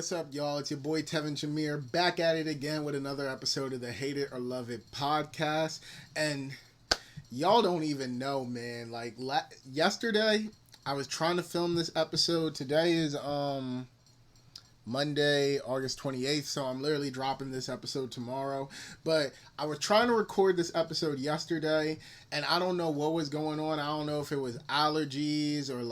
what's up, y'all? It's your boy Tevin Jameer back at it again with another episode of the Hate It or Love It podcast. And y'all don't even know, man. Like yesterday, I was trying to film this episode. Today is Monday, August 28th, so I'm literally dropping this episode tomorrow. But I was trying to record this episode yesterday, and I don't know what was going on. I don't know if it was allergies or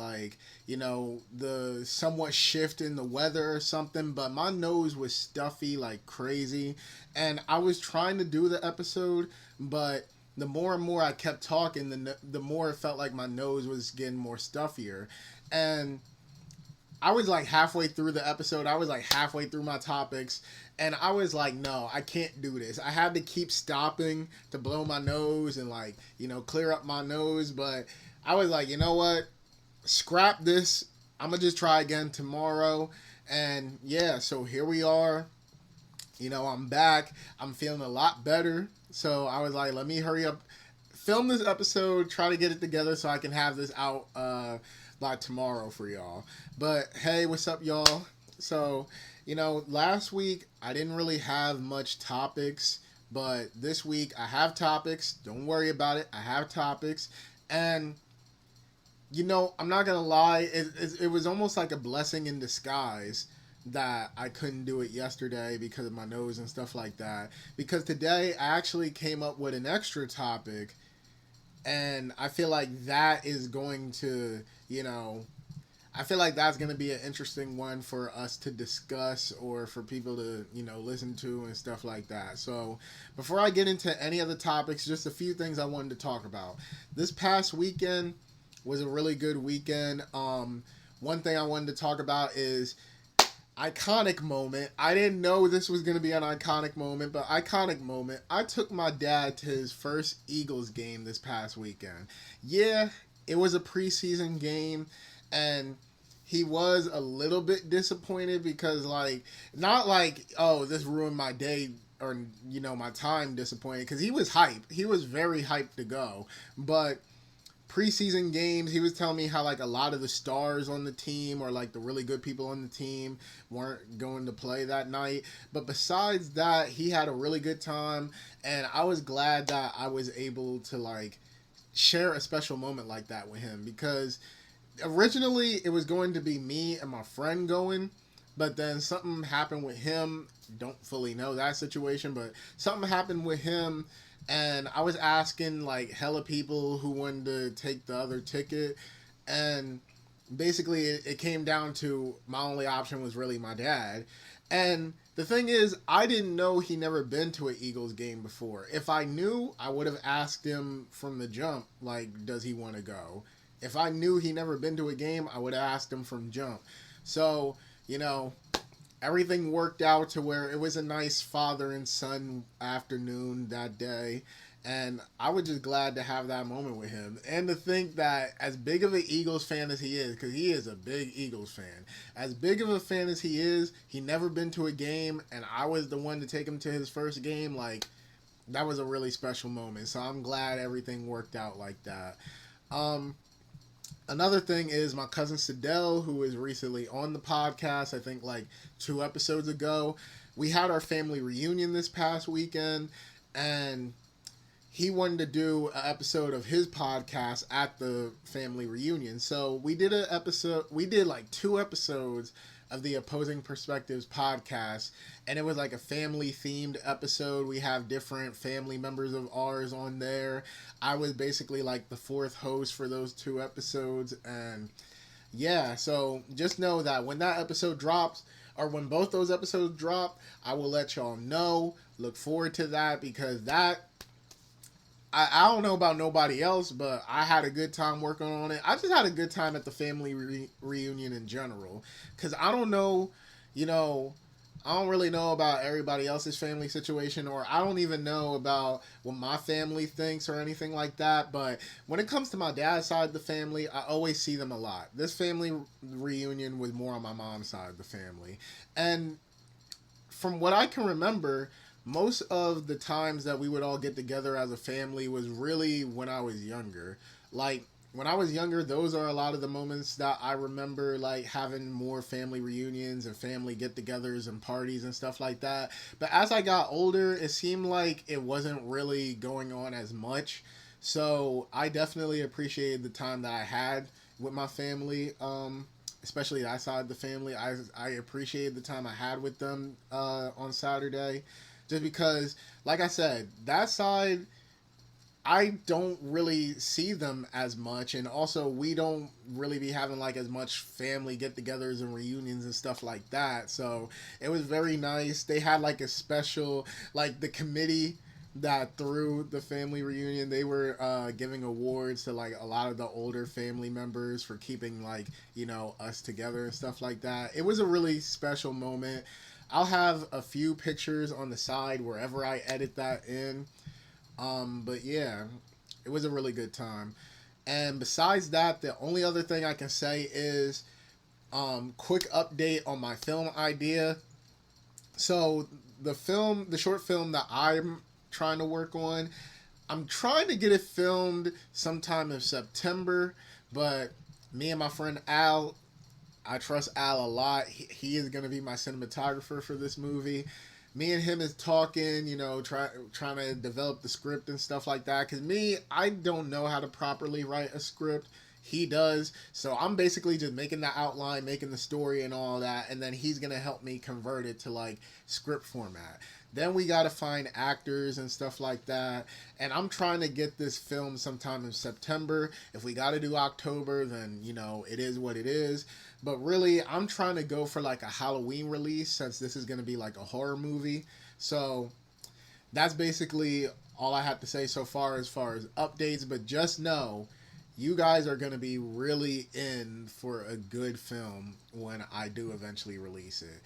the somewhat shift in the weather or something, but my nose was stuffy like crazy. And I was trying to do the episode, but the more and more I kept talking, the more it felt like my nose was getting more stuffier. And I was like halfway through the episode. I was like halfway through my topics. And I was like, no, I can't do this. I had to keep stopping to blow my nose and clear up my nose. But I was like, you know what? Scrap this. I'm going to just try again tomorrow. And yeah, so here we are. I'm back. I'm feeling a lot better. So I was like, let me hurry up, film this episode, try to get it together so I can have this out by tomorrow for y'all. But hey, what's up, y'all? So, last week I didn't really have much topics, but this week I have topics. Don't worry about it. I have topics. And, I'm not going to lie, it was almost like a blessing in disguise that I couldn't do it yesterday because of my nose and stuff like that. Because today I actually came up with an extra topic, and I feel like that is going to, I feel like that's going to be an interesting one for us to discuss or for people to, listen to and stuff like that. So before I get into any other topics, just a few things I wanted to talk about. This past weekend was a really good weekend. One thing I wanted to talk about is iconic moment. I didn't know this was going to be an iconic moment, but iconic moment. I took my dad to his first Eagles game this past weekend. Yeah, it was a preseason game, and he was a little bit disappointed because, not like, oh, this ruined my day or, my time disappointed, because he was hyped. He was very hyped to go, but preseason games, he was telling me how a lot of the stars on the team or the really good people on the team weren't going to play that night. But besides that, he had a really good time, and I was glad that I was able to share a special moment like that with him, because originally it was going to be me and my friend going, but then something happened with him. Don't fully know that situation, but something happened with him. And I was asking hella people who wanted to take the other ticket, and basically it came down to my only option was really my dad. And the thing is, I didn't know he never been to an Eagles game before. If I knew, I would have asked him from the jump, does he want to go? If I knew he never been to a game, I would have asked him from jump. So, everything worked out to where it was a nice father and son afternoon that day. And I was just glad to have that moment with him. And to think that as big of an Eagles fan as he is, because he is a big Eagles fan, as big of a fan as he is, he never been to a game, and I was the one to take him to his first game. That was a really special moment. So I'm glad everything worked out like that. Another thing is my cousin Sidell, who is recently on the podcast, I think 2 episodes ago. We had our family reunion this past weekend, and he wanted to do an episode of his podcast at the family reunion. So we did 2 episodes of the Opposing Perspectives podcast, and it was a family themed episode. We have different family members of ours on there. I was basically the 4th host for those 2 episodes, and yeah, so just know that when that episode drops, or when both those episodes drop, I will let y'all know. Look forward to that, because I don't know about nobody else, but I had a good time working on it. I just had a good time at the family reunion in general, because I don't know, I don't really know about everybody else's family situation, or I don't even know about what my family thinks or anything like that. But when it comes to my dad's side of the family, I always see them a lot. This family reunion was more on my mom's side of the family. And from what I can remember, most of the times that we would all get together as a family was really when I was younger. when I was younger, those are a lot of the moments that I remember, like having more family reunions and family get-togethers and parties and stuff like that. But as I got older, it seemed like it wasn't really going on as much. So I definitely appreciated the time that I had with my family, especially that side of the family. I appreciated the time I had with them on Saturday, just because, like I said, that side I don't really see them as much, and also we don't really be having like as much family get-togethers and reunions and stuff like that. So it was very nice. They had like a special, like the committee that threw the family reunion. They were giving awards to like a lot of the older family members for keeping like us together and stuff like that. It was a really special moment. I'll have a few pictures on the side wherever I edit that in, but yeah, it was a really good time. And besides that, the only other thing I can say is quick update on my film idea. So the short film that I'm trying to work on, I'm trying to get it filmed sometime in September, but me and my friend Al, I trust Al a lot. He is going to be my cinematographer for this movie. Me and him is talking, trying to develop the script and stuff like that. Because me, I don't know how to properly write a script. He does. So I'm basically just making the outline, making the story and all that. And then he's going to help me convert it to like script format. Then we got to find actors and stuff like that. And I'm trying to get this film sometime in September. If we got to do October, then, it is what it is. But really, I'm trying to go for like a Halloween release, since this is going to be like a horror movie. So that's basically all I have to say so far as updates. But just know, you guys are going to be really in for a good film when I do eventually release it.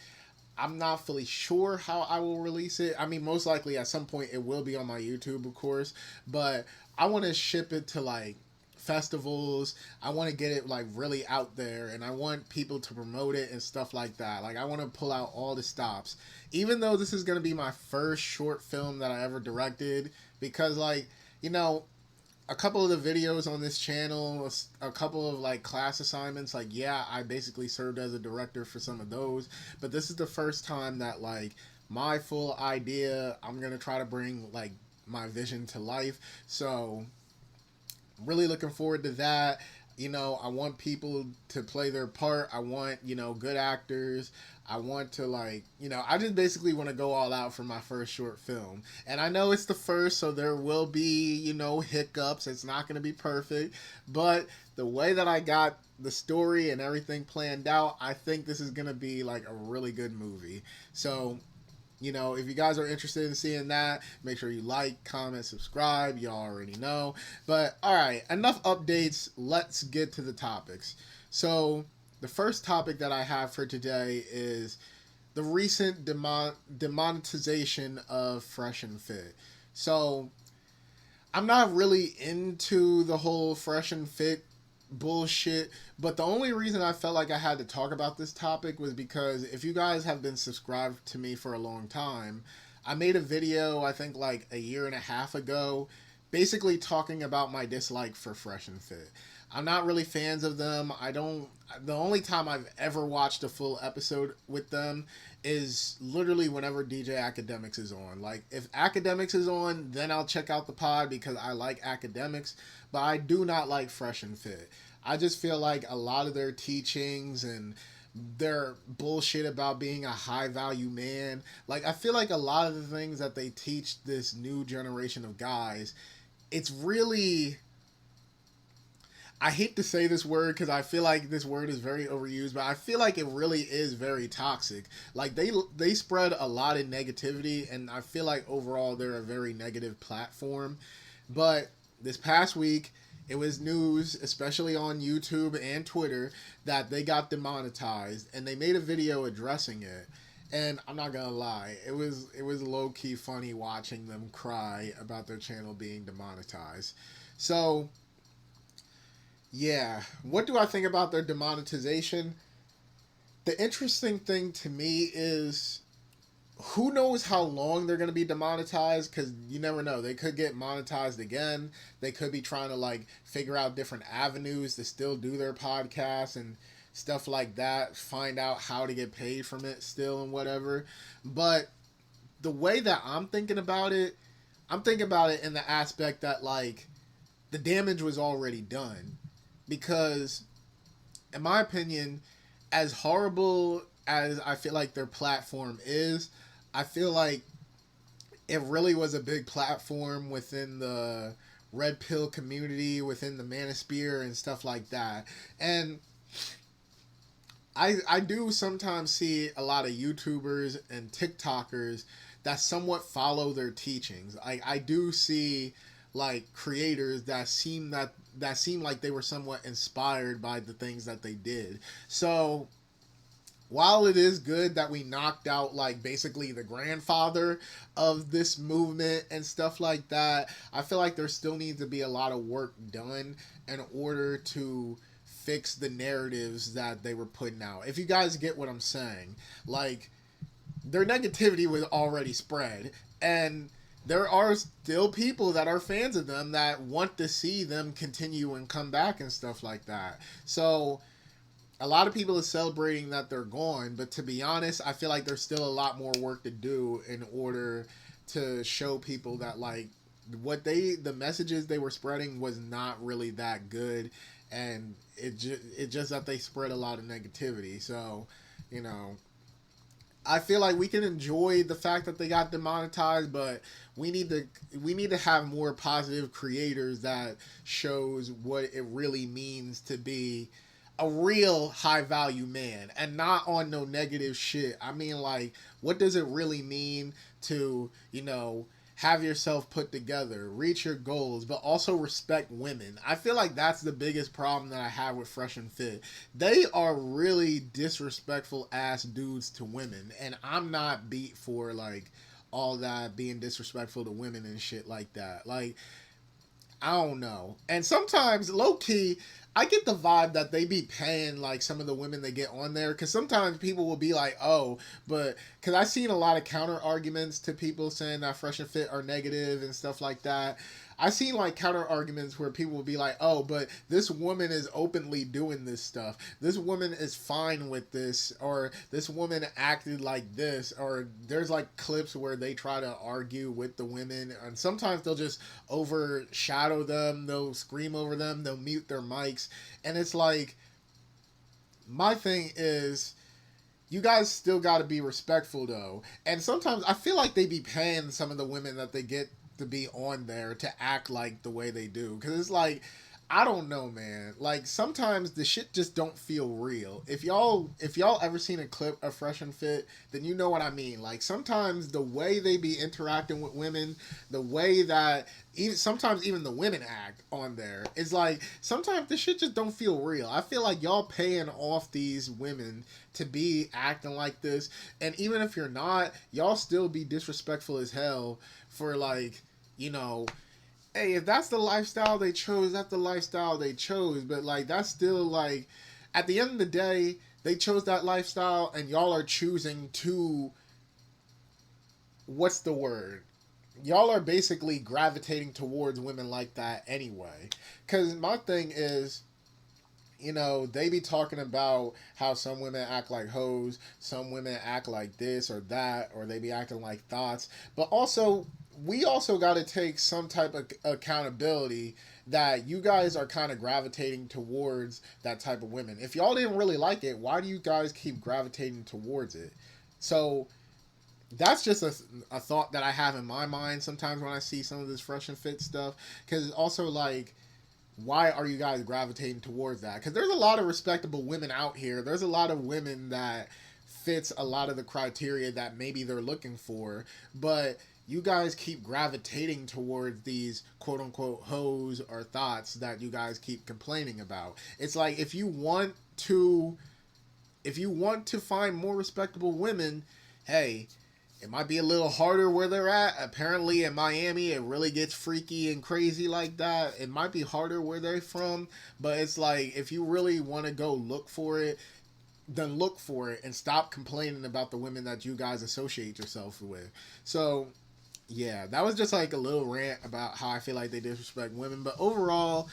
I'm not fully sure how I will release it. I mean, most likely at some point it will be on my YouTube, of course, but I want to ship it to like festivals. I want to get it like really out there, and I want people to promote it and stuff like that. Like, I want to pull out all the stops, even though this is going to be my first short film that I ever directed, because like, a couple of the videos on this channel, a couple of like class assignments, like, yeah, I basically served as a director for some of those, but this is the first time that like my full idea, I'm gonna try to bring like my vision to life. So really looking forward to that. I want people to play their part. I want, good actors. I want to like, I just basically want to go all out for my first short film. And I know it's the first, so there will be, hiccups. It's not going to be perfect. But the way that I got the story and everything planned out, I think this is going to be like a really good movie. So, if you guys are interested in seeing that, make sure you like, comment, subscribe. Y'all already know. But, alright, enough updates. Let's get to the topics. So, the first topic that I have for today is the recent demonetization of Fresh and Fit. So, I'm not really into the whole Fresh and Fit bullshit, but the only reason I felt like I had to talk about this topic was because if you guys have been subscribed to me for a long time, I made a video, I think like a year and a half ago, basically talking about my dislike for Fresh and Fit. I'm not really fans of them. The only time I've ever watched a full episode with them is literally whenever DJ Academics is on. Like, if Academics is on, then I'll check out the pod because I like Academics, but I do not like Fresh and Fit. I just feel like a lot of their teachings and their bullshit about being a high value man, like, I feel like a lot of the things that they teach this new generation of guys, it's really, I hate to say this word because I feel like this word is very overused, but I feel like it really is very toxic. Like, they spread a lot of negativity, and I feel like overall they're a very negative platform. But this past week, it was news, especially on YouTube and Twitter, that they got demonetized, and they made a video addressing it. And I'm not gonna lie, it was low-key funny watching them cry about their channel being demonetized. So, yeah, what do I think about their demonetization? The interesting thing to me is who knows how long they're going to be demonetized, because you never know, they could get monetized again. They could be trying to like figure out different avenues to still do their podcast and stuff like that, find out how to get paid from it still and whatever. But the way that I'm thinking about it, I'm thinking about it in the aspect that like the damage was already done, because in my opinion, as horrible as I feel like their platform is, I feel like it really was a big platform within the red pill community, within the manosphere and stuff like that. And I do sometimes see a lot of YouTubers and TikTokers that somewhat follow their teachings. I do see like creators that seem like they were somewhat inspired by the things that they did. So while it is good that we knocked out like basically the grandfather of this movement and stuff like that, I feel like there still needs to be a lot of work done in order to fix the narratives that they were putting out. If you guys get what I'm saying, like their negativity was already spread, and there are still people that are fans of them that want to see them continue and come back and stuff like that. So a lot of people are celebrating that they're gone, but to be honest, I feel like there's still a lot more work to do in order to show people that like the messages they were spreading was not really that good, and it just that they spread a lot of negativity. So, you know, I feel like we can enjoy the fact that they got demonetized, but we need to have more positive creators that shows what it really means to be a real high value man and not on no negative shit. I mean, like, what does it really mean to, have yourself put together, reach your goals, but also respect women? I feel like that's the biggest problem that I have with Fresh and Fit. They are really disrespectful ass dudes to women, and I'm not beat for like all that being disrespectful to women and shit like that. Like, I don't know. And sometimes, low key, I get the vibe that they be paying like some of the women they get on there. Because sometimes people will be like, oh, but because I've seen a lot of counter arguments to people saying that Fresh and Fit are negative and stuff like that. I've seen like counter arguments where people will be like, oh, but this woman is openly doing this stuff. This woman is fine with this, or this woman acted like this, or there's like clips where they try to argue with the women, and sometimes they'll just overshadow them, they'll scream over them, they'll mute their mics, and it's like, my thing is, you guys still got to be respectful though. And sometimes I feel like they be paying some of the women that they get to be on there to act like the way they do, because it's like, I don't know, man. Like, sometimes the shit just don't feel real. If y'all ever seen a clip of Fresh and Fit, then you know what I mean. Like, sometimes the way they be interacting with women, the way that sometimes even the women act on there, is like, sometimes the shit just don't feel real. I feel like y'all paying off these women to be acting like this, and even if you're not, y'all still be disrespectful as hell for like, hey, if that's the lifestyle they chose, that's the lifestyle they chose. But like, that's still like, at the end of the day, they chose that lifestyle, and y'all are choosing to, what's the word? Y'all are basically gravitating towards women like that anyway. Because my thing is, they be talking about how some women act like hoes, some women act like this or that, or they be acting like thoughts. But also, we also got to take some type of accountability that you guys are kind of gravitating towards that type of women. If y'all didn't really like it, why do you guys keep gravitating towards it? So that's just a thought that I have in my mind sometimes when I see some of this Fresh and Fit stuff. Because also, like, why are you guys gravitating towards that? Because there's a lot of respectable women out here. There's a lot of women that fits a lot of the criteria that maybe they're looking for. But you guys keep gravitating towards these quote unquote hoes or thoughts that you guys keep complaining about. It's like, if you want to find more respectable women, hey, it might be a little harder where they're at. Apparently in Miami, it really gets freaky and crazy like that. It might be harder where they're from, but it's like, if you really want to go look for it, then look for it and stop complaining about the women that you guys associate yourself with. So yeah, that was just like a little rant about how I feel like they disrespect women. But overall,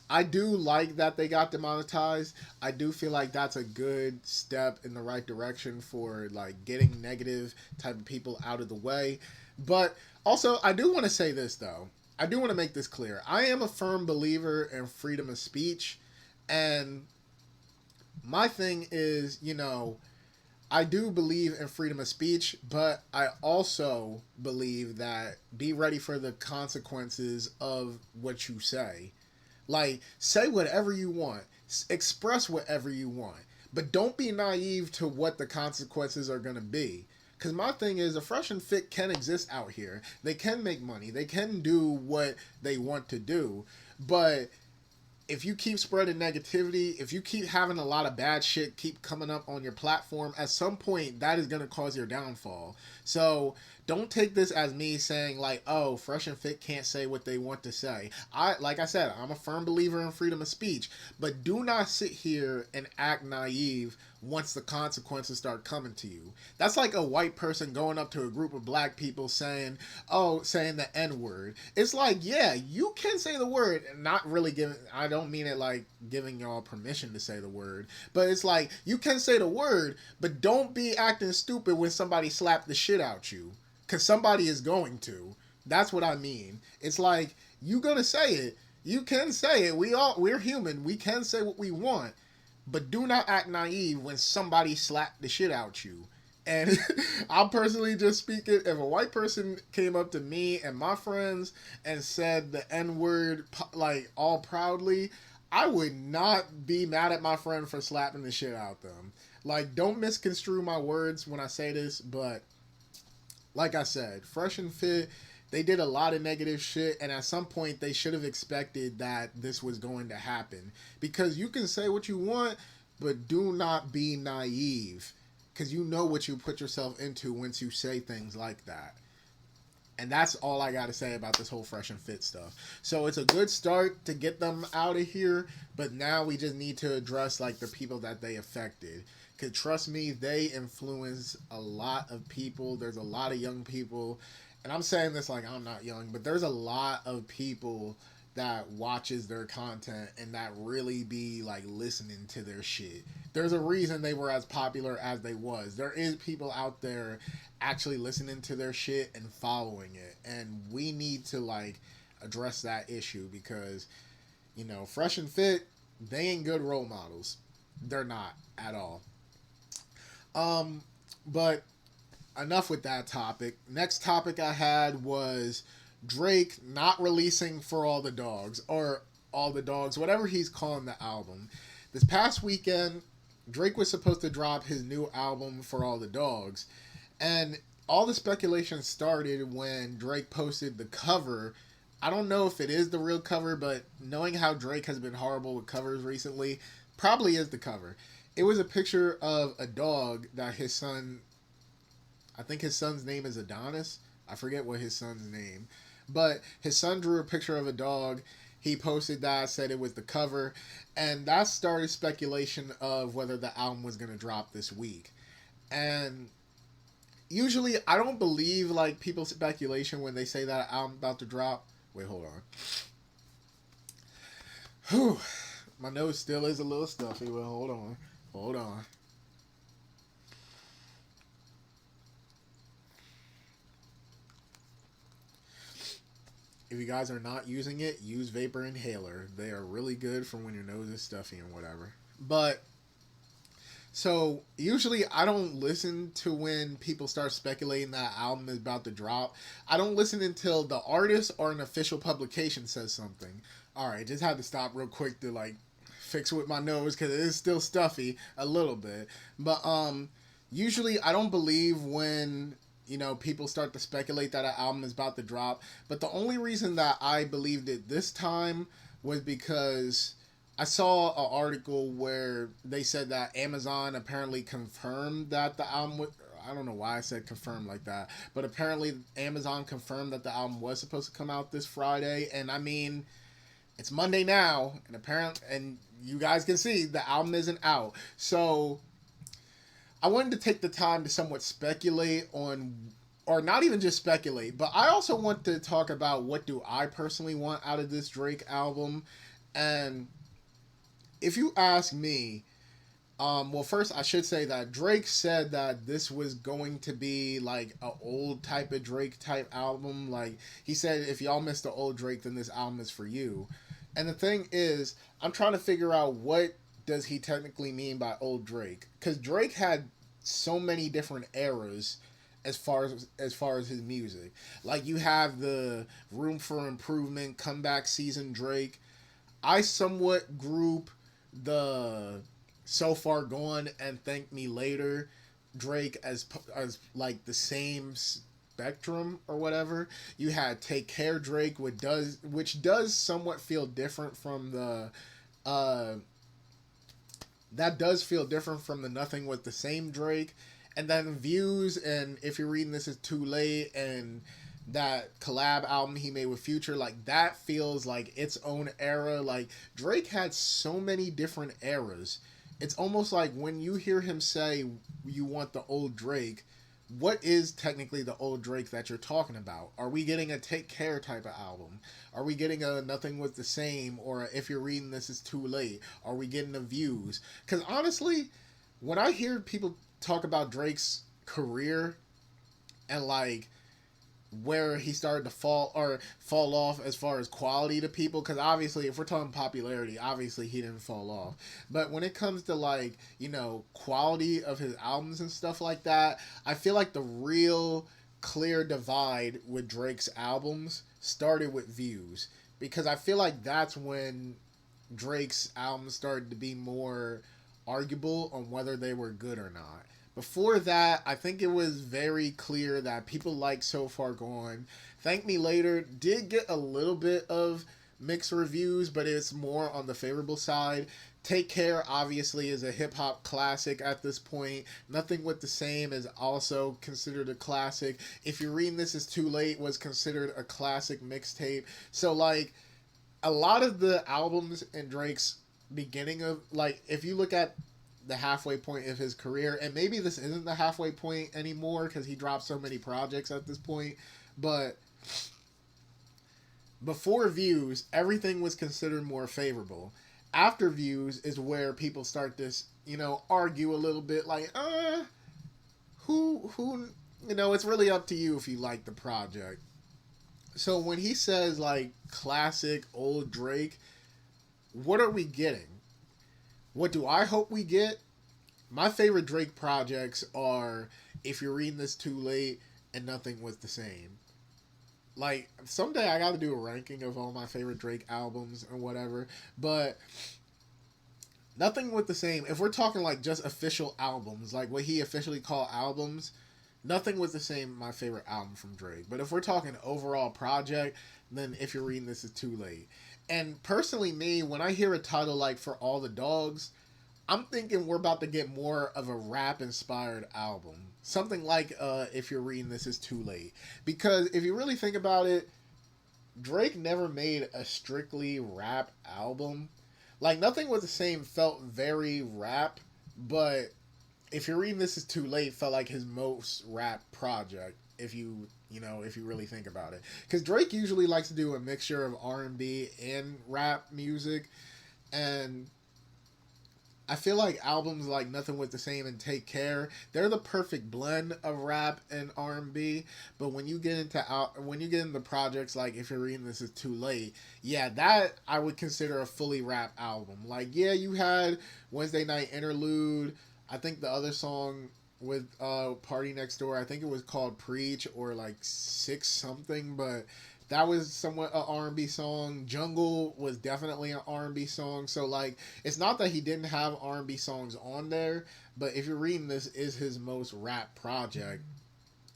I do like that they got demonetized. I do feel like that's a good step in the right direction for like getting negative type of people out of the way. But also, I do want to say this though. I do want to make this clear. I am a firm believer in freedom of speech, and my thing is, I do believe in freedom of speech, but I also believe that be ready for the consequences of what you say. Like, say whatever you want, express whatever you want, but don't be naive to what the consequences are going to be. Because my thing is, a fresh and fit can exist out here. They can make money, they can do what they want to do, but if you keep spreading negativity, if you keep having a lot of bad shit keep coming up on your platform, at some point that is going to cause your downfall. So don't take this as me saying like, oh, fresh and fit can't say what they want to say. Like I said, I'm a firm believer in freedom of speech, but do not sit here and act naive once the consequences start coming to you. That's like a white person going up to a group of black people saying the N word. It's like, yeah, you can say the word, and not really giving, I don't mean it like giving y'all permission to say the word, but it's like, you can say the word, but don't be acting stupid when somebody slapped the shit out you. Because somebody is going to. That's what I mean. It's like, you gonna say it. You can say it. We're human. We can say what we want. But do not act naive when somebody slapped the shit out you. And I'll personally just speak it. If a white person came up to me and my friends and said the N word like all proudly, I would not be mad at my friend for slapping the shit out them. Like, don't misconstrue my words when I say this, but like I said, Fresh and Fit, they did a lot of negative shit, and at some point they should have expected that this was going to happen. Because you can say what you want, but do not be naive. Because you know what you put yourself into once you say things like that. And that's all I got to say about this whole Fresh and Fit stuff. So it's a good start to get them out of here, but now we just need to address like the people that they affected. Because trust me, they influence a lot of people. There's a lot of young people. And I'm saying this like I'm not young, but there's a lot of people that watches their content and that really be like listening to their shit. There's a reason they were as popular as they was. There is people out there actually listening to their shit and following it. And we need to like address that issue because, Fresh and Fit, they ain't good role models. They're not at all. But enough with that topic. Next topic I had was Drake not releasing For All the Dogs, or All the Dogs, whatever he's calling the album. This past weekend, Drake was supposed to drop his new album For All the Dogs, and all the speculation started when Drake posted the cover. I don't know if it is the real cover, but knowing how Drake has been horrible with covers recently, probably is the cover. It was a picture of a dog that his son, I think his son's name is Adonis. I forget what his son's name. But his son drew a picture of a dog. He posted that, said it was the cover. And that started speculation of whether the album was going to drop this week. And usually I don't believe like people's speculation when they say that album's about to drop. Wait, hold on. Whew. My nose still is a little stuffy. Well, hold on. Hold on. If you guys are not using it, use Vapor Inhaler. They are really good for when your nose is stuffy and whatever. But, so, usually I don't listen to when people start speculating that album is about to drop. I don't listen until the artist or an official publication says something. Alright, just had to stop real quick to, like, fix with my nose because it is still stuffy a little bit. But usually I don't believe when people start to speculate that an album is about to drop. But the only reason that I believed it this time was because I saw an article where they said that Amazon apparently confirmed that the album was, I don't know why I said confirmed like that, but apparently Amazon confirmed that the album was supposed to come out this Friday. And I mean, it's Monday now, and you guys can see the album isn't out. So I wanted to take the time to somewhat speculate on, or not even just speculate, but I also want to talk about what do I personally want out of this Drake album. And if you ask me, well, first I should say that Drake said that this was going to be like a old type of Drake type album. Like he said, if y'all missed the old Drake, then this album is for you. And the thing is, I'm trying to figure out what does he technically mean by old Drake? Because Drake had so many different eras as far as his music. Like you have the Room for Improvement, Comeback Season Drake. I somewhat group the So Far Gone and Thank Me Later Drake as like the same spectrum or whatever. You had Take Care Drake, which does somewhat feel different from the that does feel different from the Nothing with the Same Drake. And then Views, and If You're Reading This Is Too Late, and that collab album he made with Future, like that feels like its own era. Like Drake had so many different eras. It's almost like when you hear him say you want the old Drake, what is technically the old Drake that you're talking about? Are we getting a Take Care type of album? Are we getting a Nothing Was the Same, or a If You're Reading This Is Too Late? Are we getting the Views? Because honestly, when I hear people talk about Drake's career and like where he started to fall off as far as quality to people, because obviously if we're talking popularity, obviously he didn't fall off, but when it comes to like, you know, quality of his albums and stuff like that, I feel like the real clear divide with Drake's albums started with Views, because I feel like that's when Drake's albums started to be more arguable on whether they were good or not. Before that, I think it was very clear that people like So Far Gone. Thank Me Later did get a little bit of mixed reviews, but it's more on the favorable side. Take Care obviously is a hip hop classic at this point. Nothing with the Same is also considered a classic. If You're Reading This Is Too Late was considered a classic mixtape. So like a lot of the albums in Drake's beginning of, like, if you look at the halfway point of his career, and maybe this isn't the halfway point anymore because he dropped so many projects at this point, but before Views everything was considered more favorable. After Views is where people start to, you know, argue a little bit, like who you know, it's really up to you if you like the project. So when he says like classic old Drake, what are we getting? What do I hope we get? My favorite Drake projects are If You're Reading This Too Late and Nothing Was the Same. Like, someday I gotta do a ranking of all my favorite Drake albums or whatever, but Nothing Was the Same, if we're talking like just official albums, like what he officially called albums, Nothing Was the Same, my favorite album from Drake. But if we're talking overall project, then If You're Reading This Is Too Late. And personally, me, when I hear a title like For All the Dogs, I'm thinking we're about to get more of a rap inspired album. Something like If You're Reading This Is Too Late. Because if you really think about it, Drake never made a strictly rap album. Like Nothing Was the Same felt very rap, but If You're Reading This Is Too Late felt like his most rap project, if you really think about it, because Drake usually likes to do a mixture of R&B and rap music, and I feel like albums like Nothing Was the Same and Take Care, they're the perfect blend of rap and R&B. But when you get into projects like If You're Reading This Is Too Late, yeah, that I would consider a fully rap album. Like, yeah, you had Wednesday Night Interlude. I think the other song with Party Next Door, I think it was called Preach or like Six something, but that was somewhat an R&B song. Jungle was definitely an R&B song. So like, it's not that he didn't have R&B songs on there, but If You're Reading This is his most rap project.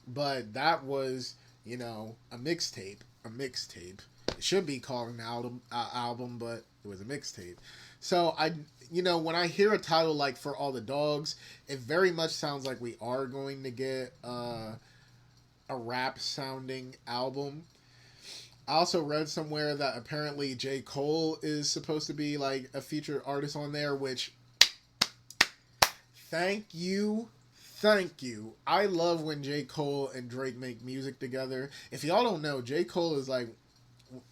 But that was, you know, a mixtape. It should be called an album, but it was a mixtape. So when I hear a title like For All the Dogs, it very much sounds like we are going to get a rap sounding album. I also read somewhere that apparently J. Cole is supposed to be like a featured artist on there, which thank you Thank you. I love when J. Cole and Drake make music together. If y'all don't know, J. Cole is like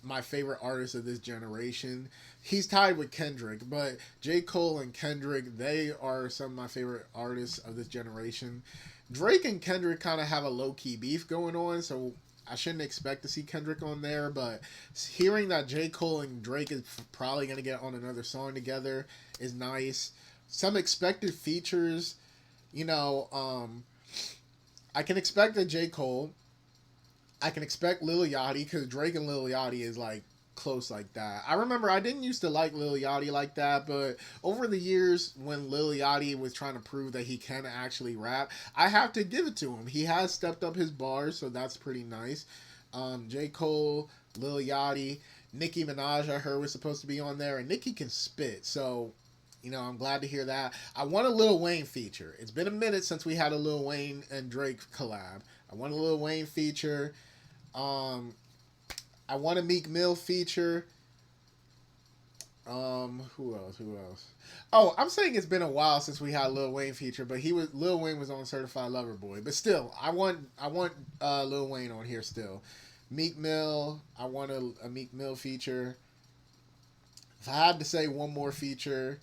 my favorite artist of this generation. He's tied with Kendrick, but J. Cole and Kendrick, they are some of my favorite artists of this generation. Drake and Kendrick kind of have a low key beef going on, so I shouldn't expect to see Kendrick on there. But hearing that J. Cole and Drake is probably going to get on another song together is nice. Some expected features, you know, I can expect a J. Cole. I can expect Lil Yachty because Drake and Lil Yachty is like close like that. I remember I didn't used to like Lil Yachty like that, but over the years when Lil Yachty was trying to prove that he can actually rap, I have to give it to him. He has stepped up his bars, so that's pretty nice. J. Cole, Lil Yachty, Nicki Minaj I heard was supposed to be on there, and Nicki can spit, so you know, I'm glad to hear that. I want a Lil Wayne feature. It's been a minute since we had a Lil Wayne and Drake collab. I want a Lil Wayne feature. I want a Meek Mill feature. Who else? Oh, I'm saying it's been a while since we had a Lil Wayne feature, but Lil Wayne was on Certified Lover Boy. But still, I want Lil Wayne on here still. Meek Mill, I want a Meek Mill feature. If I had to say one more feature,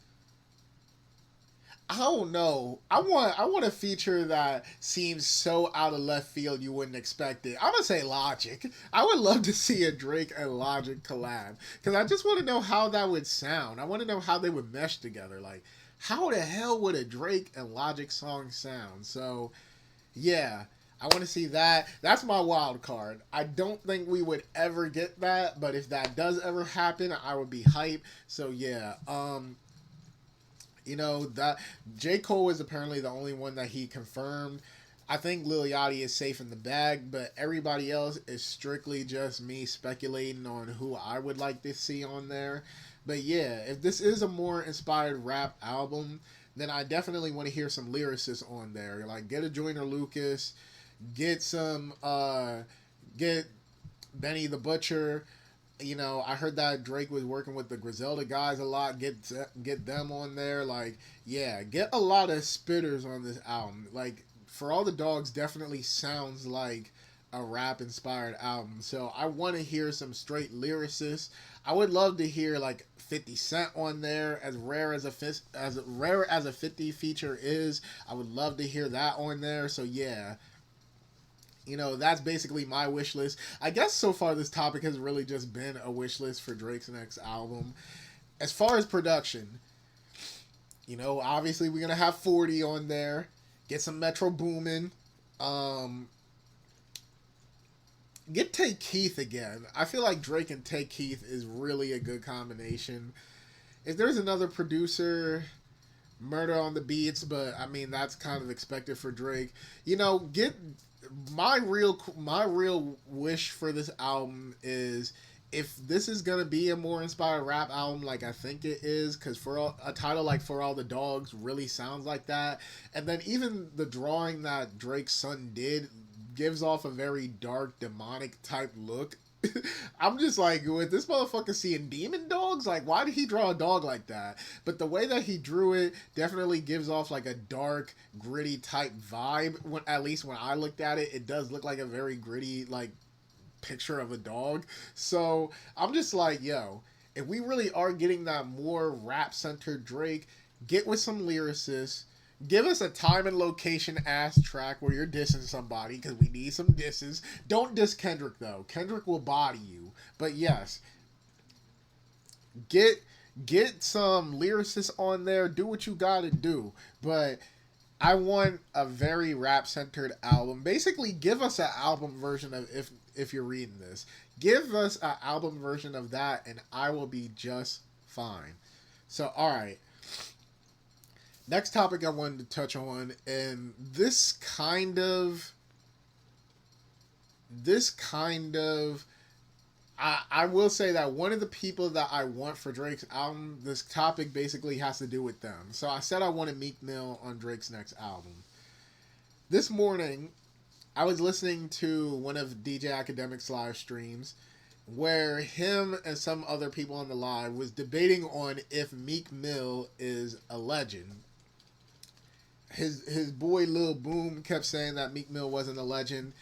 I don't know. I want a feature that seems so out of left field you wouldn't expect it. I'm gonna say Logic. I would love to see a Drake and Logic collab because I just want to know how that would sound. I want to know how they would mesh together. Like, how the hell would a Drake and Logic song sound? So, yeah, I want to see that. That's my wild card. I don't think we would ever get that, but if that does ever happen, I would be hype. So yeah, you know, that J. Cole is apparently the only one that he confirmed. I think Lil Yachty is safe in the bag, but everybody else is strictly just me speculating on who I would like to see on there. But yeah, if this is a more inspired rap album, then I definitely want to hear some lyricists on there. Like, get a Joyner Lucas, get some, get Benny the Butcher. You know, I heard that Drake was working with the Griselda guys a lot. Get them on there. Like, yeah, get a lot of spitters on this album. Like, For All the Dogs definitely sounds like a rap inspired album. So I want to hear some straight lyricists. I would love to hear like 50 Cent on there. As rare as a 50 feature is, I would love to hear that on there. So yeah. You know, that's basically my wish list. I guess so far this topic has really just been a wish list for Drake's next album. As far as production, you know, obviously we're going to have 40 on there. Get some Metro Boomin. Get Take Keith again. I feel like Drake and Take Keith is really a good combination. If there's another producer, Murder on the Beats, but I mean, that's kind of expected for Drake. You know, get... my real wish for this album is if this is gonna be a more inspired rap album like I think it is, because a title like For All the Dogs really sounds like that, and then even the drawing that Drake's son did gives off a very dark demonic type look. I'm just like, with this motherfucker seeing demon dogs, like, why did he draw a dog like that? But the way that he drew it definitely gives off like a dark, gritty type vibe. At least when I looked at it, it does look like a very gritty, like, picture of a dog. So I'm just like, yo, if we really are getting that more rap-centered Drake, get with some lyricists. Give us a time and location ass track where you're dissing somebody, because we need some disses. Don't diss Kendrick though. Kendrick will body you. But yes, get some lyricists on there. Do what you gotta do. But I want a very rap centered album. Basically, give us an album version of if you're reading this. Give us an album version of that, and I will be just fine. So, all right. Next topic I wanted to touch on, and this kind of, I will say that one of the people that I want for Drake's album, this topic basically has to do with them. So I said I wanted Meek Mill on Drake's next album. This morning, I was listening to one of DJ Academic's live streams, where him and some other people on the live was debating on if Meek Mill is a legend. his boy Lil Boom kept saying that Meek Mill wasn't a legend.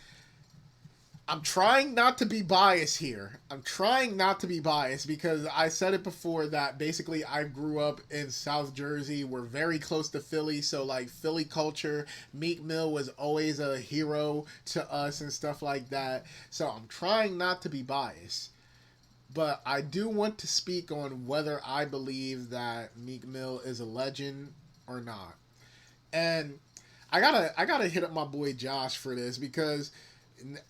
I'm trying not to be biased here. I'm trying not to be biased because I said it before that basically I grew up in South Jersey. We're very close to Philly, so like Philly culture, Meek Mill was always a hero to us and stuff like that. So I'm trying not to be biased. But I do want to speak on whether I believe that Meek Mill is a legend or not. And I gotta hit up my boy Josh for this because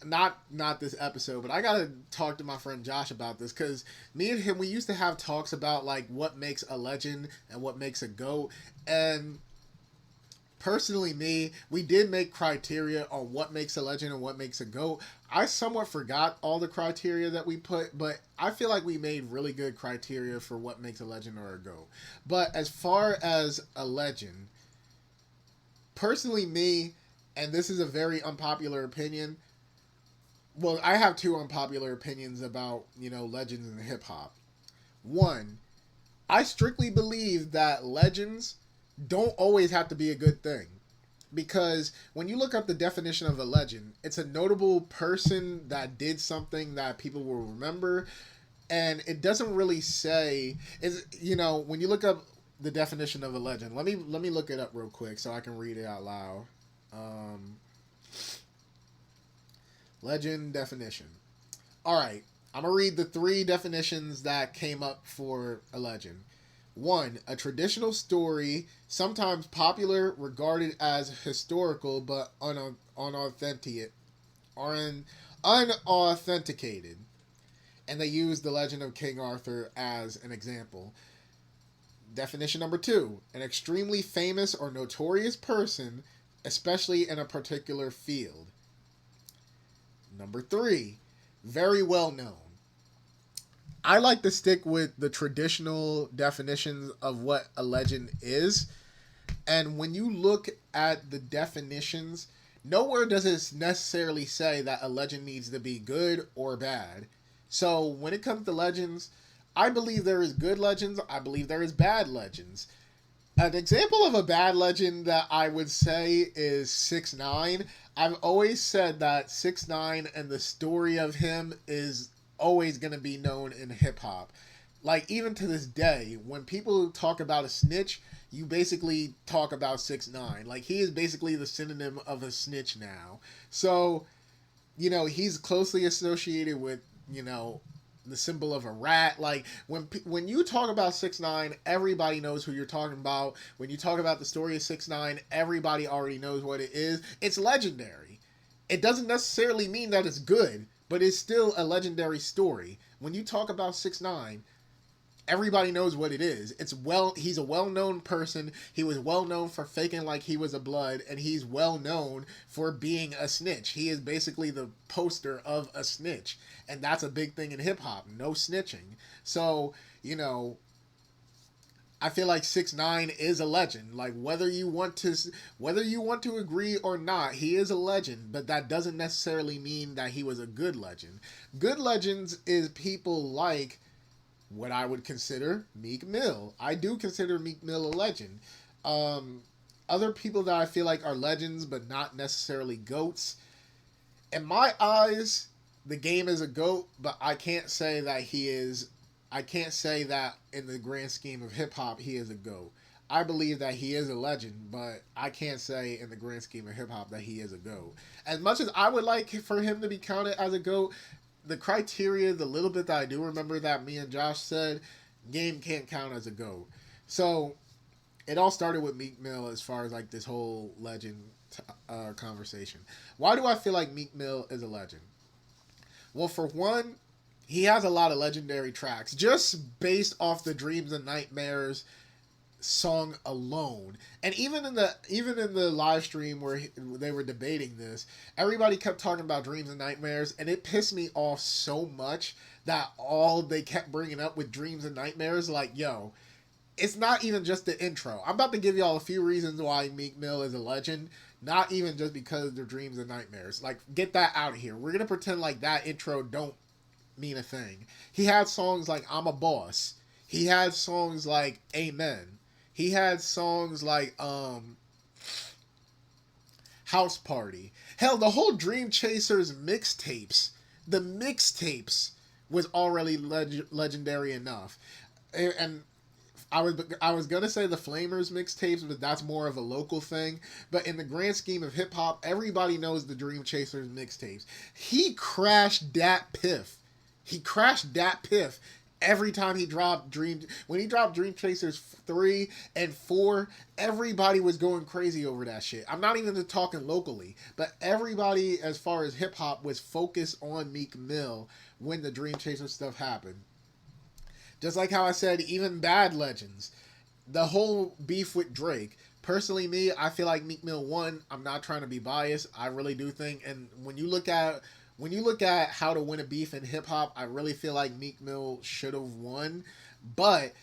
not this episode, but I gotta talk to my friend Josh about this because me and him we used to have talks about like what makes a legend and what makes a goat. And personally, we did make criteria on what makes a legend and what makes a goat. I somewhat forgot all the criteria that we put, but I feel like we made really good criteria for what makes a legend or a goat. But as far as a legend, personally, and this is a very unpopular opinion. Well, I have two unpopular opinions about, legends in hip hop. One, I strictly believe that legends don't always have to be a good thing. Because when you look up the definition of a legend, it's a notable person that did something that people will remember. And it doesn't really say when you look up the definition of a legend, let me look it up real quick so I can read it out loud. Legend definition. All right, I'm gonna read the three definitions that came up for a legend. One, a traditional story, sometimes popular, regarded as historical, but unauthenticated. And they use the legend of King Arthur as an example. Definition number two, an extremely famous or notorious person, especially in a particular field. Number three, very well known. I like to stick with the traditional definitions of what a legend is. And when you look at the definitions, nowhere does it necessarily say that a legend needs to be good or bad. So when it comes to legends, I believe there is good legends. I believe there is bad legends. An example of a bad legend that I would say is 6ix9ine. I've always said that 6ix9ine and the story of him is always going to be known in hip hop. Like even to this day, when people talk about a snitch, you basically talk about 6ix9ine. Like he is basically the synonym of a snitch now. So, he's closely associated with, the symbol of a rat. Like when you talk about 6ix9ine, everybody knows who you're talking about. When you talk about the story of 6ix9ine, everybody already knows what it is. It's legendary. It doesn't necessarily mean that it's good, but it's still a legendary story. When you talk about 6ix9ine, everybody knows what it is. He's a well-known person. He was well-known for faking like he was a blood, and he's well-known for being a snitch. He is basically the poster of a snitch, and that's a big thing in hip-hop. No snitching. So, I feel like 6ix9ine is a legend. Like whether you want to agree or not, he is a legend, but that doesn't necessarily mean that he was a good legend. Good legends is people like what I would consider Meek Mill. I do consider Meek Mill a legend. Other people that I feel like are legends, but not necessarily goats. In my eyes, the game is a goat, but I can't say that in the grand scheme of hip hop, he is a GOAT. I believe that he is a legend, but I can't say in the grand scheme of hip hop that he is a GOAT. As much as I would like for him to be counted as a GOAT, the criteria, the little bit that I do remember that me and Josh said, game can't count as a GOAT. So it all started with Meek Mill as far as like this whole legend conversation. Why do I feel like Meek Mill is a legend? Well, for one, he has a lot of legendary tracks just based off the Dreams and Nightmares song alone. And even in the live stream where they were debating this, everybody kept talking about Dreams and Nightmares, and it pissed me off so much that all they kept bringing up with Dreams and Nightmares, like, yo, it's not even just the intro. I'm about to give y'all a few reasons why Meek Mill is a legend, not even just because of their Dreams and Nightmares. Like, get that out of here. We're gonna pretend like that intro don't mean a thing. He had songs like I'm a Boss. He had songs like Amen. He had songs like House Party. Hell, the whole Dream Chasers mixtapes, the mixtapes was already legendary enough. And I was gonna say the Flamers mixtapes, but that's more of a local thing. But in the grand scheme of hip hop, everybody knows the Dream Chasers mixtapes. He crashed Dat Piff. He crashed Dat Piff every time he dropped when he dropped Dream Chasers 3 and 4, everybody was going crazy over that shit. I'm not even talking locally, but everybody as far as hip hop was focused on Meek Mill when the Dream Chaser stuff happened. Just like how I said, even Bad Legends, the whole beef with Drake. Personally, me, I feel like Meek Mill won. I'm not trying to be biased. I really do think, and when you look at how to win a beef in hip hop, I really feel like Meek Mill should have won. But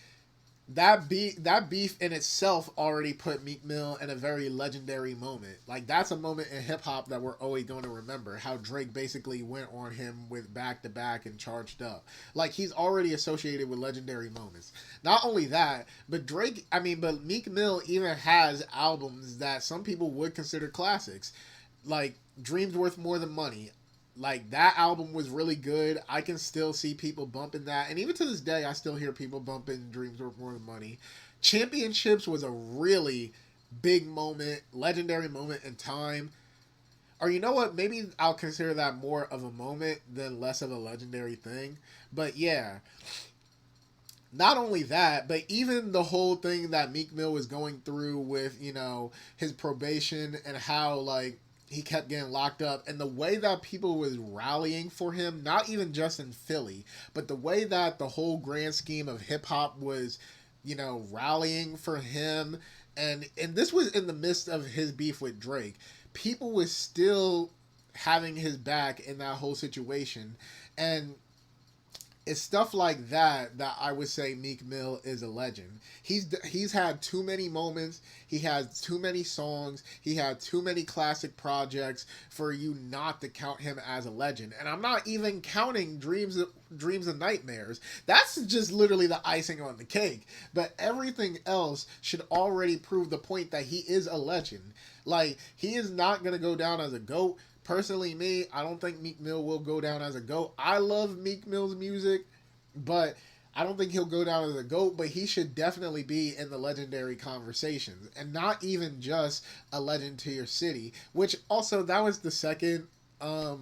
that beef in itself already put Meek Mill in a very legendary moment. Like, that's a moment in hip hop that we're always going to remember. How Drake basically went on him with Back to Back and Charged Up. Like, he's already associated with legendary moments. Not only that, but but Meek Mill even has albums that some people would consider classics. Like, Dreams Worth More Than Money. Like, that album was really good. I can still see people bumping that. And even to this day, I still hear people bumping Dreams Worth More Than Money. Championships was a really big moment, legendary moment in time. Or you know what? Maybe I'll consider that more of a moment than less of a legendary thing. But yeah. Not only that, but even the whole thing that Meek Mill was going through with, his probation and how, like, he kept getting locked up, and the way that people was rallying for him, not even just in Philly, but the way that the whole grand scheme of hip hop was, rallying for him, and this was in the midst of his beef with Drake. People was still having his back in that whole situation, and it's stuff like that I would say Meek Mill is a legend. He's had too many moments. He has too many songs. He had too many classic projects for you not to count him as a legend. And I'm not even counting Dreams and Nightmares. That's just literally the icing on the cake. But everything else should already prove the point that he is a legend. Like, he is not going to go down as a GOAT. Personally, me, I don't think Meek Mill will go down as a GOAT. I love Meek Mill's music, but I don't think he'll go down as a GOAT, but he should definitely be in the legendary conversations. And not even just a legend to your city, which also, that was the second unpopular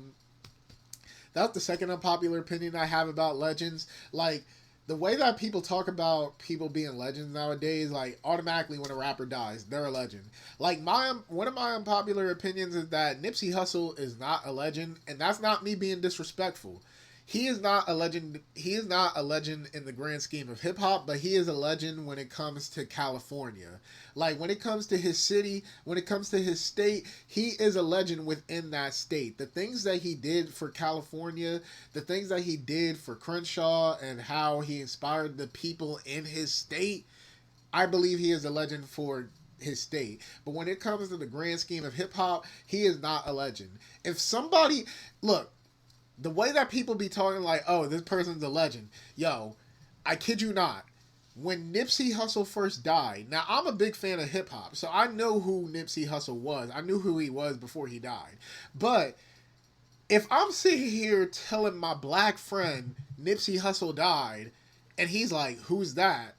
opinion I have about legends. Like, the way that people talk about people being legends nowadays, like, automatically when a rapper dies, they're a legend. Like, one of my unpopular opinions is that Nipsey Hussle is not a legend, and that's not me being disrespectful. He is not a legend. He is not a legend in the grand scheme of hip hop, but he is a legend when it comes to California. Like, when it comes to his city, when it comes to his state, he is a legend within that state. The things that he did for California, the things that he did for Crenshaw, and how he inspired the people in his state, I believe he is a legend for his state. But when it comes to the grand scheme of hip hop, he is not a legend. If somebody, look, the way that people be talking like, oh, this person's a legend. Yo, I kid you not. When Nipsey Hussle first died, now I'm a big fan of hip hop, so I know who Nipsey Hussle was. I knew who he was before he died. But if I'm sitting here telling my black friend Nipsey Hussle died, and he's like, who's that?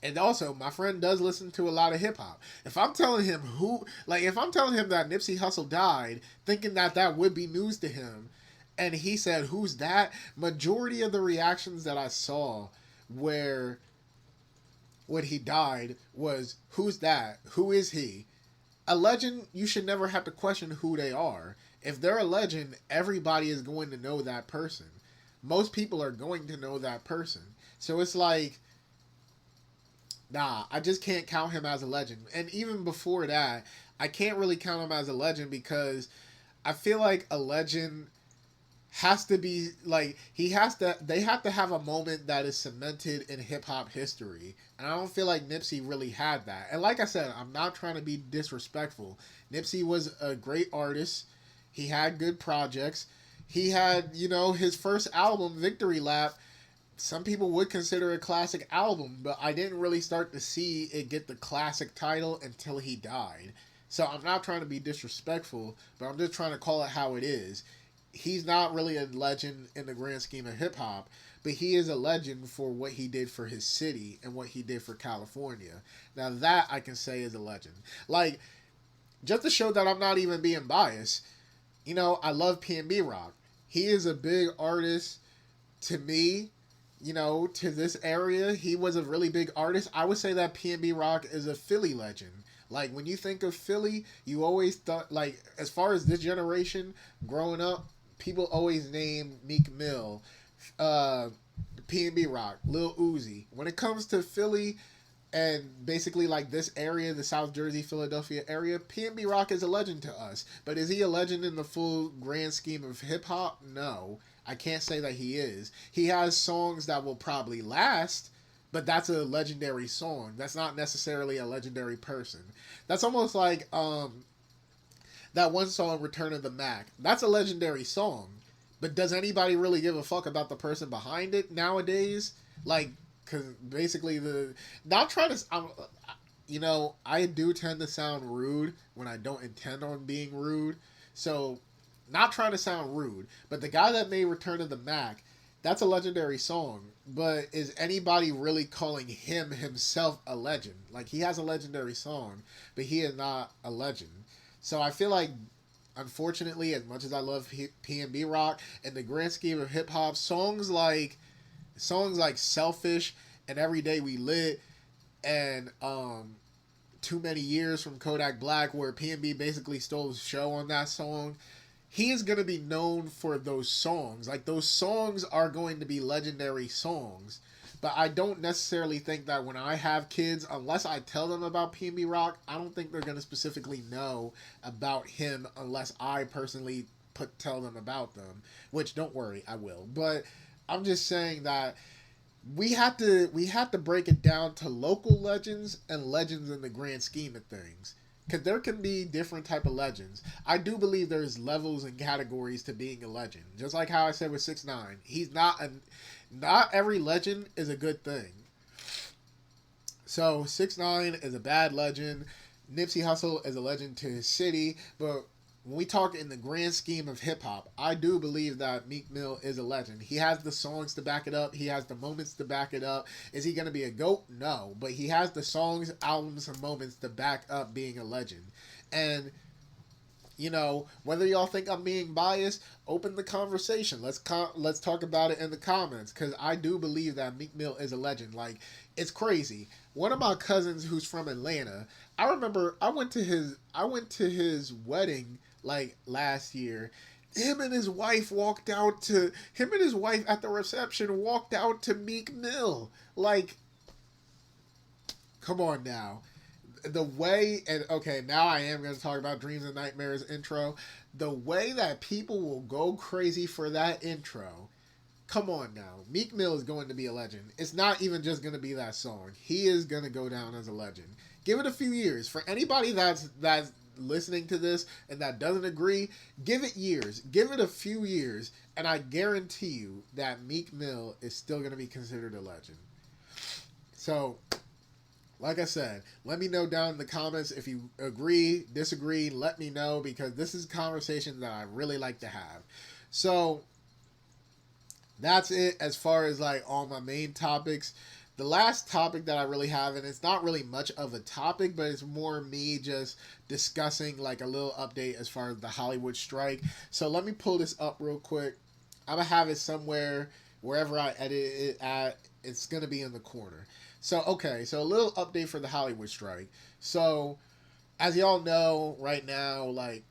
And also, my friend does listen to a lot of hip hop. If I'm telling him that Nipsey Hussle died, thinking that would be news to him, and he said, who's that? Majority of the reactions that I saw where when he died was, who's that? Who is he? A legend, you should never have to question who they are. If they're a legend, everybody is going to know that person. Most people are going to know that person. So it's like, nah, I just can't count him as a legend. And even before that, I can't really count him as a legend because I feel like a legend has to be, like, they have to have a moment that is cemented in hip-hop history. And I don't feel like Nipsey really had that. And like I said, I'm not trying to be disrespectful. Nipsey was a great artist. He had good projects. He had, his first album, Victory Lap, some people would consider a classic album, but I didn't really start to see it get the classic title until he died. So I'm not trying to be disrespectful, but I'm just trying to call it how it is. He's not really a legend in the grand scheme of hip hop, but he is a legend for what he did for his city and what he did for California. Now that I can say is a legend. Like, just to show that I'm not even being biased, you know, I love PNB Rock. He is a big artist to me, you know, to this area. He was a really big artist. I would say that PNB Rock is a Philly legend. Like, when you think of Philly, you always thought, like, as far as this generation growing up, people always name Meek Mill, uh, PNB Rock, Lil Uzi. When it comes to Philly and basically like this area, the South Jersey, Philadelphia area, PNB Rock is a legend to us. But is he a legend in the full grand scheme of hip hop? No. I can't say that he is. He has songs that will probably last, but that's a legendary song. That's not necessarily a legendary person. That's almost like that one song, Return of the Mac. That's a legendary song. But does anybody really give a fuck about the person behind it nowadays? Like, because basically not trying to, you know, I do tend to sound rude when I don't intend on being rude. So, not trying to sound rude, but the guy that made Return of the Mac, that's a legendary song. But is anybody really calling him himself a legend? Like, he has a legendary song, but he is not a legend. So I feel like, unfortunately, as much as I love PNB Rock, in the grand scheme of hip hop, songs like Selfish and Every Day We Lit and Too Many Years from Kodak Black, where PNB basically stole the show on that song, he is going to be known for those songs. Like, those songs are going to be legendary songs. But I don't necessarily think that when I have kids, unless I tell them about PNB Rock, I don't think they're going to specifically know about him unless I personally tell them about them. Which, don't worry, I will. But I'm just saying that we have to break it down to local legends and legends in the grand scheme of things. Because there can be different type of legends. I do believe there's levels and categories to being a legend. Just like how I said with 6ix9ine. Not every legend is a good thing. So 6ix9ine is a bad legend. Nipsey Hussle is a legend to his city. But when we talk in the grand scheme of hip hop, I do believe that Meek Mill is a legend. He has the songs to back it up. He has the moments to back it up. Is he going to be a GOAT? No. But he has the songs, albums, and moments to back up being a legend. And, you know, whether y'all think I'm being biased, open the conversation. Let's talk about it in the comments. Because I do believe that Meek Mill is a legend. Like, it's crazy. One of my cousins who's from Atlanta, I remember I went to his wedding like last year. Him and his wife at the reception walked out to Meek Mill. Like, come on now. The way, and okay, now I am going to talk about Dreams and Nightmares intro. The way that people will go crazy for that intro. Come on now. Meek Mill is going to be a legend. It's not even just going to be that song. He is going to go down as a legend. Give it a few years. For anybody that's listening to this and that doesn't agree, give it years. Give it a few years, and I guarantee you that Meek Mill is still going to be considered a legend. So, like I said, let me know down in the comments if you agree, disagree. Let me know, because this is a conversation that I really like to have. So, that's it as far as like all my main topics. The last topic that I really have, and it's not really much of a topic, but it's more me just discussing like a little update as far as the Hollywood strike. So let me pull this up real quick. I'm going to have it somewhere, wherever I edit it at, it's going to be in the corner. So, okay, so a little update for the Hollywood strike. So, as y'all know, right now, like,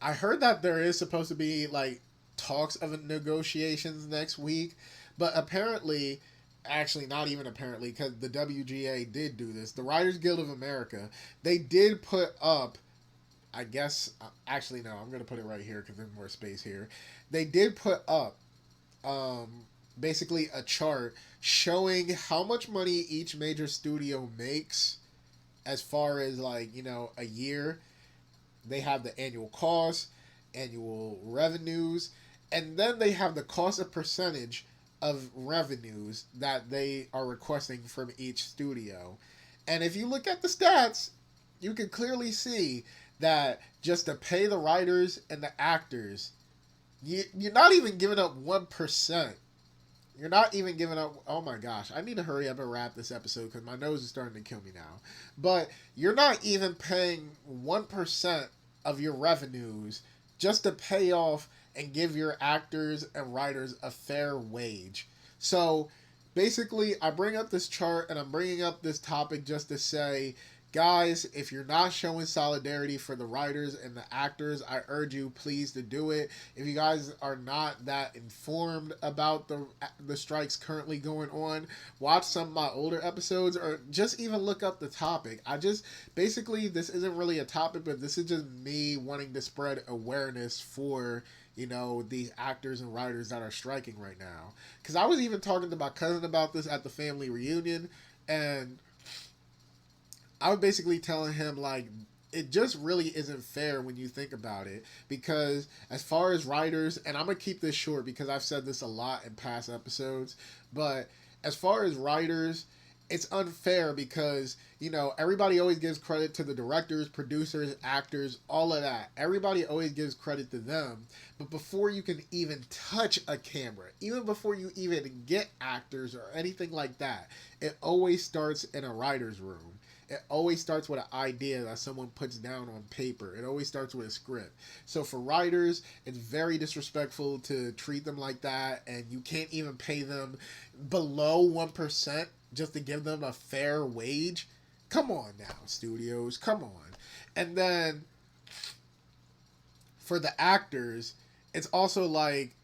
I heard that there is supposed to be like talks of negotiations next week, but apparently, actually not even apparently, because the WGA did do this, the Writers Guild of America, they did put up, I guess, actually no, I'm going to put it right here because there's more space here. They did put up basically a chart showing how much money each major studio makes as far as like, you know, a year. They have the annual cost, annual revenues, and then they have the cost of percentage of revenues that they are requesting from each studio. And if you look at the stats, you can clearly see that just to pay the writers and the actors, you're not even giving up 1%. You're not even giving up. Oh my gosh, I need to hurry up and wrap this episode because my nose is starting to kill me now. But you're not even paying 1% of your revenues just to pay off and give your actors and writers a fair wage. So basically, I bring up this chart and I'm bringing up this topic just to say, guys, if you're not showing solidarity for the writers and the actors, I urge you please to do it. If you guys are not that informed about the strikes currently going on, watch some of my older episodes or just even look up the topic. I just basically, this isn't really a topic, but this is just me wanting to spread awareness for these actors and writers that are striking right now. Because I was even talking to my cousin about this at the family reunion, and I was basically telling him, like, it just really isn't fair when you think about it. Because as far as writers, and I'm going to keep this short because I've said this a lot in past episodes, but as far as writers, it's unfair because, everybody always gives credit to the directors, producers, actors, all of that. Everybody always gives credit to them. But before you can even touch a camera, even before you even get actors or anything like that, it always starts in a writer's room. It always starts with an idea that someone puts down on paper. It always starts with a script. So for writers, it's very disrespectful to treat them like that, and you can't even pay them below 1% just to give them a fair wage. Come on now, studios. Come on. And then for the actors, it's also like,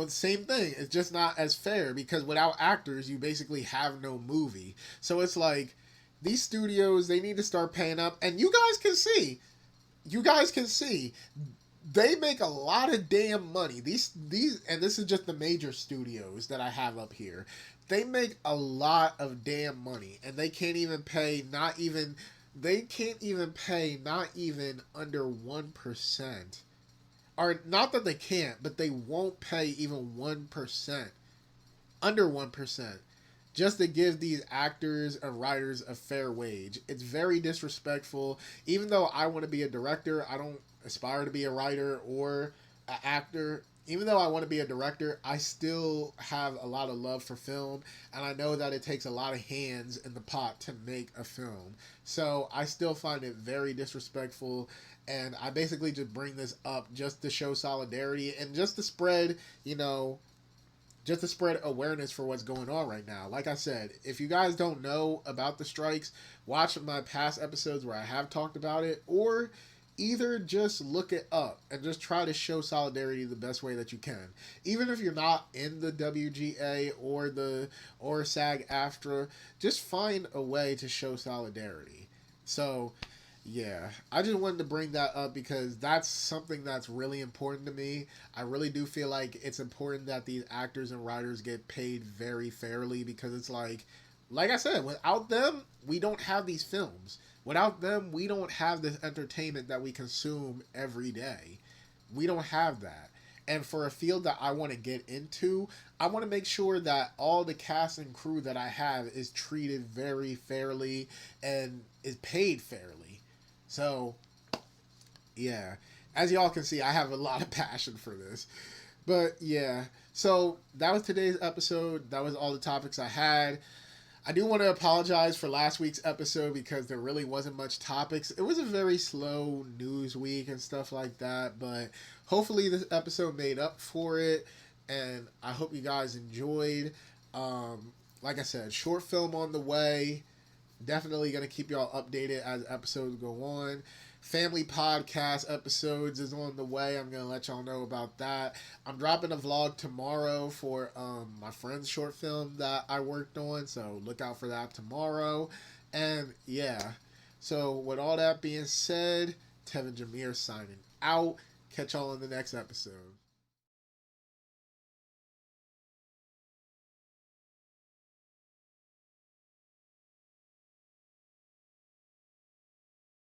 same thing. It's just not as fair because without actors, you basically have no movie. So it's like these studios, they need to start paying up. And you guys can see, they make a lot of damn money. These, and this is just the major studios that I have up here. They make a lot of damn money, and they can't even pay, not even under 1%. Or not that they can't, but they won't pay even 1%, under 1%, just to give these actors and writers a fair wage. It's very disrespectful. Even though I want to be a director, I don't aspire to be a writer or an actor. Even though I want to be a director, I still have a lot of love for film, and I know that it takes a lot of hands in the pot to make a film. So I still find it very disrespectful, and I basically just bring this up just to show solidarity and just to spread, awareness for what's going on right now. Like I said, if you guys don't know about the strikes, watch my past episodes where I have talked about it, or either just look it up and just try to show solidarity the best way that you can. Even if you're not in the WGA or SAG-AFTRA, just find a way to show solidarity. So, yeah, I just wanted to bring that up because that's something that's really important to me. I really do feel like it's important that these actors and writers get paid very fairly because it's like I said, without them, we don't have these films. Without them, we don't have this entertainment that we consume every day. We don't have that. And for a field that I want to get into, I want to make sure that all the cast and crew that I have is treated very fairly and is paid fairly. So, yeah. As y'all can see, I have a lot of passion for this. But, yeah. So, that was today's episode. That was all the topics I had. I do want to apologize for last week's episode because there really wasn't much topics. It was a very slow news week and stuff like that, but hopefully this episode made up for it, and I hope you guys enjoyed. Like I said, short film on the way. Definitely going to keep y'all updated as episodes go on. Family podcast episodes is on the way. I'm going to let y'all know about that. I'm dropping a vlog tomorrow for my friend's short film that I worked on, so look out for that tomorrow. And yeah, so with all that being said, Tevin Jameer signing out. Catch y'all in the next episode.